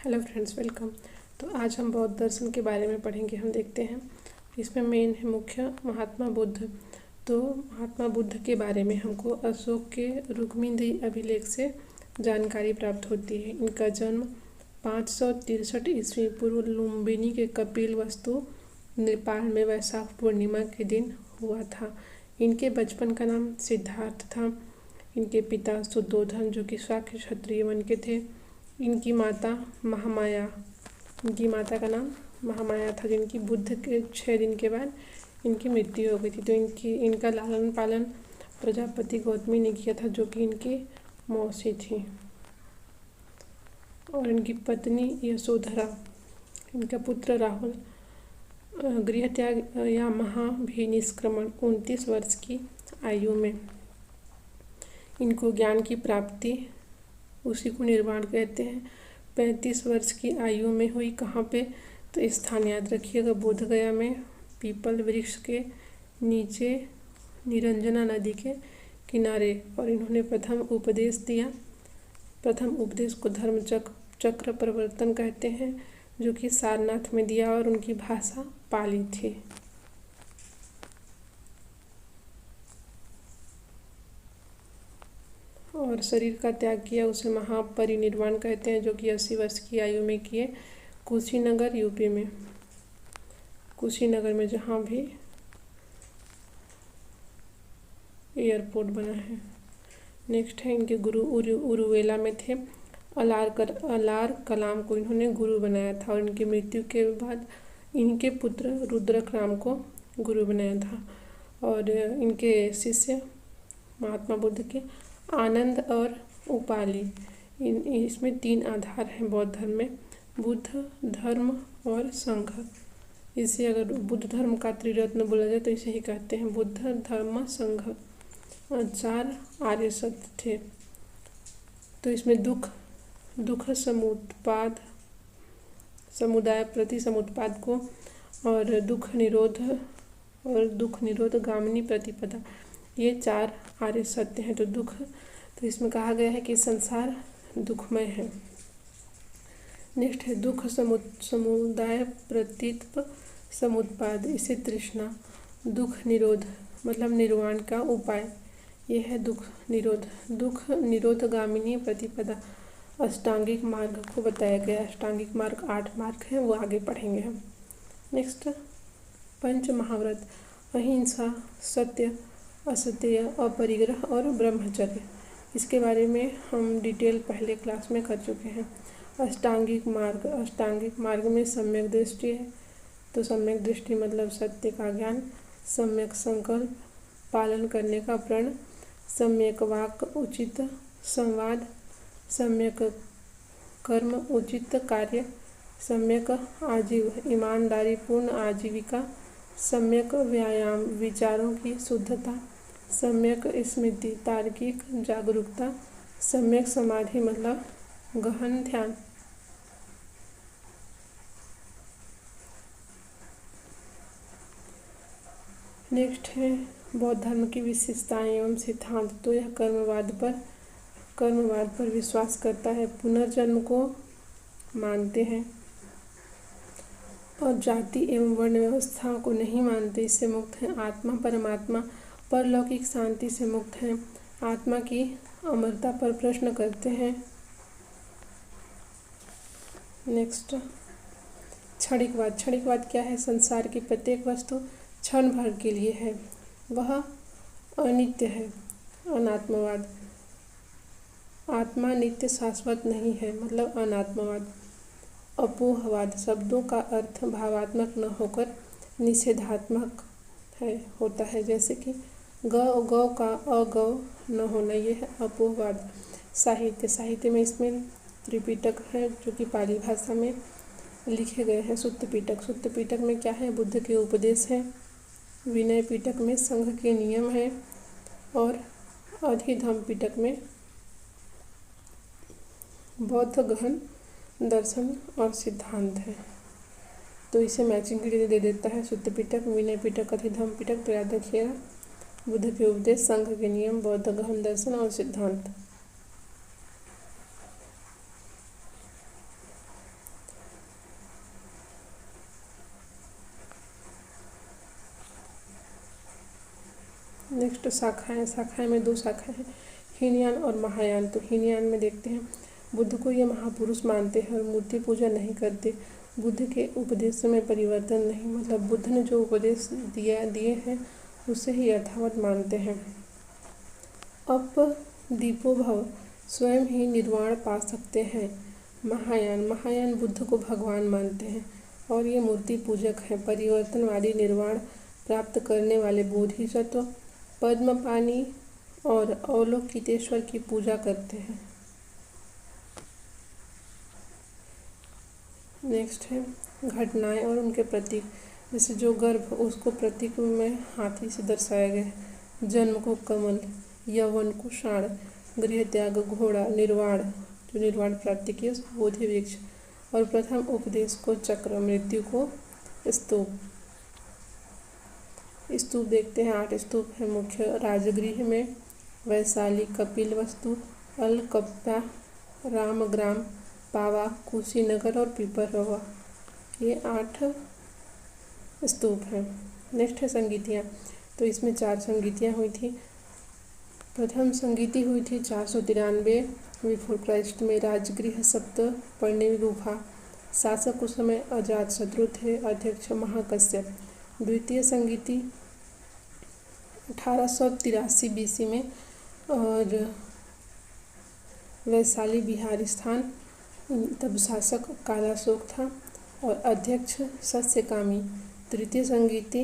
Hello friends, welcome. तो आज हम बौद्ध दर्शन के बारे में पढ़ेंगे। हम देखते हैं इसमें मेन है मुख्य महात्मा बुद्ध। तो महात्मा बुद्ध के बारे में हमको अशोक के रुक्मिणी अभिलेख से जानकारी प्राप्त होती है। इनका जन्म 563 ईस्वी पूर्व लुम्बिनी के कपिलवस्तु नेपाल में वैशाख पूर्णिमा के दिन हुआ था। इनके बचपन का नाम सिद्धार्थ था। इनके पिता शुद्धोधन जो कि शाक्य क्षत्रिय वन के थे। इनकी माता महामाया, इनकी माता का नाम महामाया था, जिनकी बुद्ध के 6 दिन के बाद इनकी मृत्यु हो गई थी। तो इनका लालन पालन प्रजापति गौतमी ने किया था, जो कि इनकी मौसी थी। और इनकी पत्नी यशोधरा, इनका पुत्र राहुल गृह त्याग या महाभिनिष्क्रमण 29 वर्ष की आयु में। इनको ज्ञान की प्राप्ति उसी को निर्वाण कहते हैं 35 वर्ष की आयु में हुई। कहाँ पे? तो स्थान याद रखिएगा, बोधगया में पीपल वृक्ष के नीचे निरंजना नदी के किनारे। और इन्होंने प्रथम उपदेश दिया। प्रथम उपदेश को धर्म चक्र प्रवर्तन कहते हैं, जो कि सारनाथ में दिया। और उनकी भाषा पाली थी। और शरीर का त्याग किया उसे महापरिनिर्वाण कहते हैं, जो कि 80 वर्ष की आयु में किए। कुशीनगर यूपी में, कुशीनगर में जहाँ भी एयरपोर्ट बना है। नेक्स्ट है इनके गुरु उरुवेला में थे। अलार कलाम को इन्होंने गुरु बनाया था। और इनकी मृत्यु के बाद इनके पुत्र रुद्रक राम को गुरु बनाया था। और इनके शिष्य महात्मा बुद्ध के आनंद और उपाली। इसमें 3 आधार हैं बौद्ध धर्म में, बुद्ध धर्म और संघ। इसे अगर बुद्ध धर्म का त्रिरत्न बोला जाए तो इसे ही कहते हैं, बुद्ध धर्म संघ। 4 आर्य सत्य थे। तो इसमें दुख समुत्पाद, समुदाय प्रति समुत्पाद को, और दुख निरोध गामिनी प्रतिपदा, ये 4 आर्य सत्य हैं। तो इसमें कहा गया है कि संसार दुखमय है। नेक्स्ट है दुख समुदाय प्रतीत्व समुत्पाद, इसे तृष्णा। दुख निरोध मतलब निर्वाण का उपाय, यह है दुख निरोध गामिनी प्रतिपदा। अष्टांगिक मार्ग को बताया गया। अष्टांगिक मार्ग 8 मार्ग हैं, वो आगे पढ़ेंगे हम। नेक्स्ट पंच महाव्रत, अहिंसा, सत्य, असत्य, अपरिग्रह और ब्रह्मचर्य। इसके बारे में हम डिटेल पहले क्लास में कर चुके हैं। अष्टांगिक मार्ग में सम्यक दृष्टि है। तो सम्यक दृष्टि मतलब सत्य का ज्ञान, सम्यक संकल्प पालन करने का प्रण, सम्यक वाक उचित संवाद, सम्यक कर्म उचित कार्य, सम्यक आजीव ईमानदारी पूर्ण आजीविका, सम्यक व्यायाम विचारों की शुद्धता, सम्यक स्मृति तार्किक जागरूकता, सम्यक समाधि मतलब गहन ध्यान। नेक्स्ट है बौद्ध धर्म की विशेषताएं एवं सिद्धांत। तो यह कर्मवाद पर विश्वास करता है, पुनर्जन्म को मानते हैं और जाति एवं वर्ण व्यवस्था को नहीं मानते, इससे मुक्त हैं। आत्मा परमात्मा परलौकिक शांति से मुक्त हैं। आत्मा की अमरता पर प्रश्न करते हैं। नेक्स्ट क्षणिकवाद क्या है? संसार की प्रत्येक वस्तु क्षण भर के लिए है, वह अनित्य है। अनात्मवाद, आत्मा नित्य शाश्वत नहीं है, मतलब अनात्मवाद। अपोहवाद, शब्दों का अर्थ भावात्मक न होकर निषेधात्मक होता है, जैसे कि गौ का अगौ न होना, ये है अपोहवाद। साहित्य में इसमें त्रिपिटक है, जो कि पाली भाषा में लिखे गए हैं। सुत्त पिटक में क्या है? बुद्ध के उपदेश हैं। विनय पिटक में संघ के नियम हैं। और अधिधम्म पिटक में बौद्ध गहन दर्शन और सिद्धांत है। तो इसे मैचिंग के लिए दे देता है सुत्त पिटक, विनय पिटक, अधिधम्म पिटक। तो याद रखिएगा, बुद्ध के उपदेश, संघ के नियम, बौद्ध गहन दर्शन और सिद्धांत। नेक्स्ट शाखाएं में 2 शाखाएं हैं, हीनयान और महायान। तो हीनयान में देखते हैं, बुद्ध को ये महापुरुष मानते हैं और मूर्ति पूजा नहीं करते। बुद्ध के उपदेश में परिवर्तन नहीं, मतलब बुद्ध ने जो उपदेश दिए हैं उसे ही यथावत मानते हैं। अप दीपो भव, स्वयं ही निर्वाण पा सकते हैं। महायान बुद्ध को भगवान मानते हैं और ये मूर्ति पूजक हैं। परिवर्तनवादी निर्वाण प्राप्त करने वाले बोधिसत्व पद्मपाणि और अवलोकितेश्वर की पूजा करते हैं। नेक्स्ट है घटनाएं और उनके प्रतीक। जैसे जो गर्भ, उसको प्रतीक में हाथी से दर्शाया गया है। जन्म को कमल, यौवन को षाण, गृह त्याग घोड़ा, निर्वाण जो निर्वाण प्राप्ति की उसको बोधि वृक्ष, और प्रथम उपदेश को चक्र, मृत्यु को स्तूप। स्तूप देखते हैं, 8 स्तूप है मुख्य। राजगृह में वैशाली, कपिल वस्तु, अलकप्पा, रामग्राम, पावा, कुशीनगर और पीपरवा, ये 8 स्तूप हैं। नेक्स्ट है संगीतियाँ। तो इसमें 4 संगीतियाँ हुई थी। प्रथम संगीति हुई थी 493 बिफोर क्राइस्ट में, राजगृह सप्त पर्णी गुफा। शासक उस समय अजातशत्रु थे, अध्यक्ष महाकश्यप। द्वितीय संगीति 1883 BC में और वैशाली बिहार स्थान, तब शासक कालाशोक था और अध्यक्ष सस्यकामी। तृतीय संगीति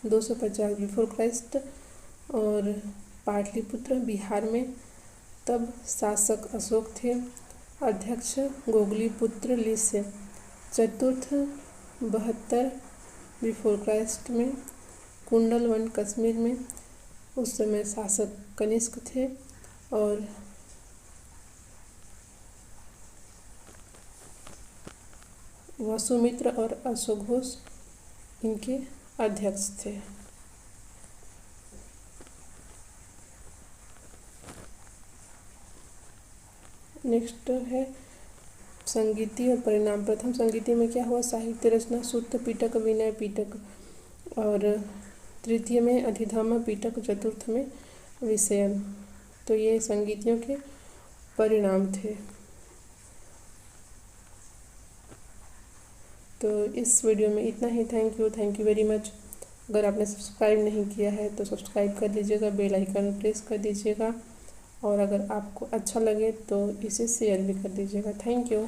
250 बिफोर क्राइस्ट और पाटलिपुत्र बिहार में, तब शासक अशोक थे, अध्यक्ष गोगलीपुत्र लिस्य। चतुर्थ 72 बिफोर क्राइस्ट में कुंडलवन कश्मीर में, उस समय शासक कनिष्क थे और वसुमित्र और अश्वघोष इनके अध्यक्ष थे। नेक्स्ट है संगीति और परिणाम। प्रथम संगीति में क्या हुआ, साहित्य रचना सुत्त पिटक, विनय पिटक, और तृतीय में अधिधम्म पिटक, चतुर्थ में विषयन। तो ये संगीतियों के परिणाम थे। तो इस वीडियो में इतना ही। Thank you very much. अगर आपने सब्सक्राइब नहीं किया है तो सब्सक्राइब कर लीजिएगा, बेल आइकन प्रेस कर दीजिएगा, और अगर आपको अच्छा लगे तो इसे शेयर भी कर दीजिएगा। Thank you.